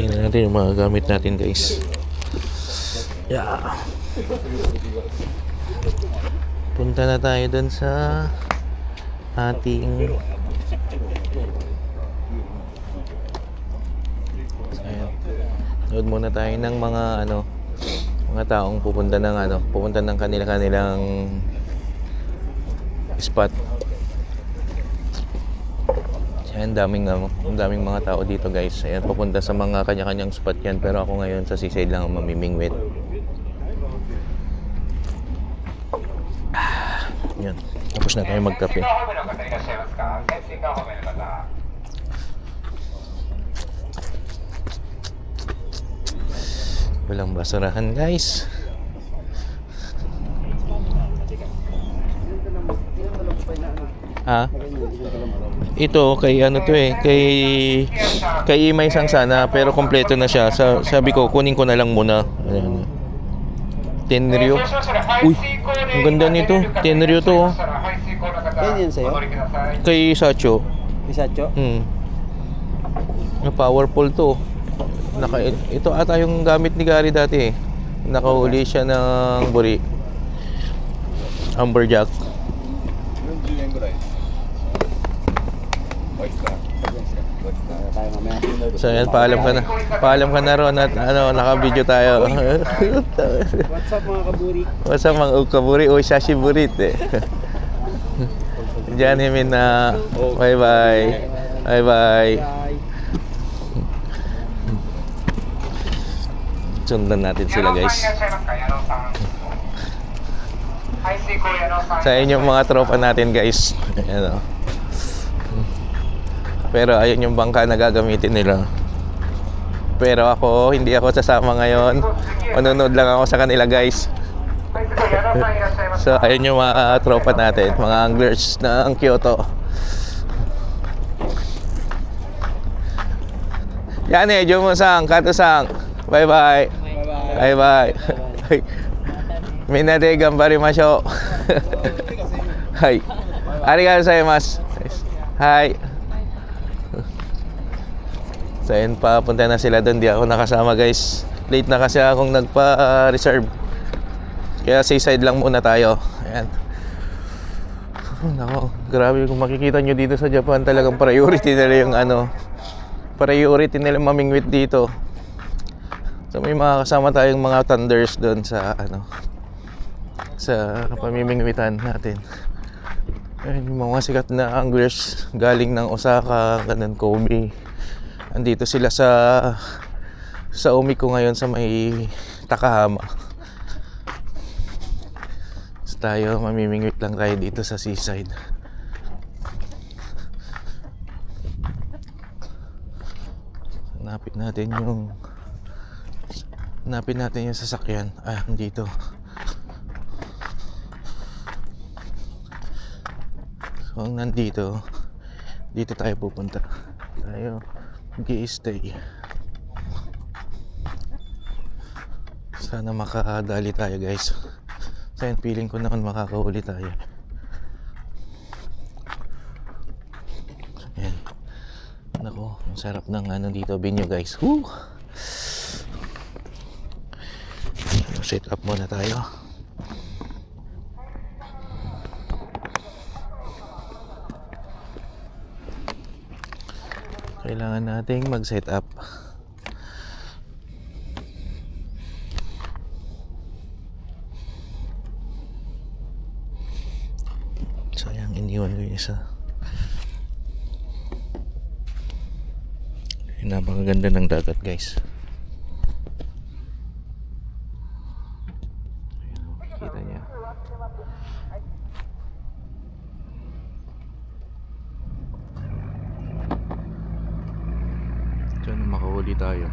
Tingnan natin yung mga gamit natin, guys. Yeah. Punta na tayo dun sa ating nood muna tayo ng mga taong pupunta ng kanilang spot. Ayan, daming mga tao dito, guys. Ayan, pupunta sa mga kanya-kanyang spot yan, pero ako ngayon sa seaside lang mamimingwit. Yan, tapos na tayo magkape. Walang basurahan, guys. Ito kay kay Imay Sang sana, pero kompleto na siya. Sabi ko kunin ko na lang muna. Ayan. Tenryo. Uy, ang ganda nito. Tenryo to. Yan sa'yo? Kay Sacho. Kay Sacho? Powerful to. Ito ata yung gamit ni Gary dati. Nakahuli siya ng buri. Amberjack. So yan, paalam ka na ron at naka-video tayo. What's up mga kaburi? What's up mga kaburi o sashiburit eh. Diyan himin na. Bye bye. Bye bye. Sundan natin sila, guys. Sa inyong mga tropa natin, guys. Ayan, pero ayun yung bangka na gagamitin nila. Pero hindi ako sasama ngayon. Manonood lang ako sa kanila, guys. So ayun yung mga tropa natin, mga anglers ng Kyoto. Yan eh, Jomo-sang, Kato-sang. Bye bye. Bye bye. Minade gambarimashou. Hai. Arigatou gozaimasu. Hai. So ayun, papunta na sila doon. Di ako nakasama, guys. Late na kasi akong nagpa-reserve. Kaya seaside lang muna tayo. Ayan. Nako, grabe kung makikita nyo dito sa Japan, talagang priority nila yung priority nila mamingwit dito. So may mga kasama tayong mga thunders doon sa sa pamimingwitan natin. Ayun, yung mga sikat na anglers galing ng Osaka, ganun, Kobe. Andito sila sa Umiko ngayon sa may Takahama. So tayo, mamimingwit lang tayo dito sa seaside. Hanapin natin yung sasakyan. Dito. So nandito, dito tayo pupunta. Tayo mag-i-stay. Sana makakadali tayo, guys. So yun, feeling ko naman makakahuli tayo. Ayan. Nako, ang sarap ng dito binyo, guys. Woo! Set up muna tayo. Kailangan nating mag-set up. Sayang, iniwan ko yung isa. Napakaganda ng dagat, guys. Kita niya. Diyan makahuli tayo.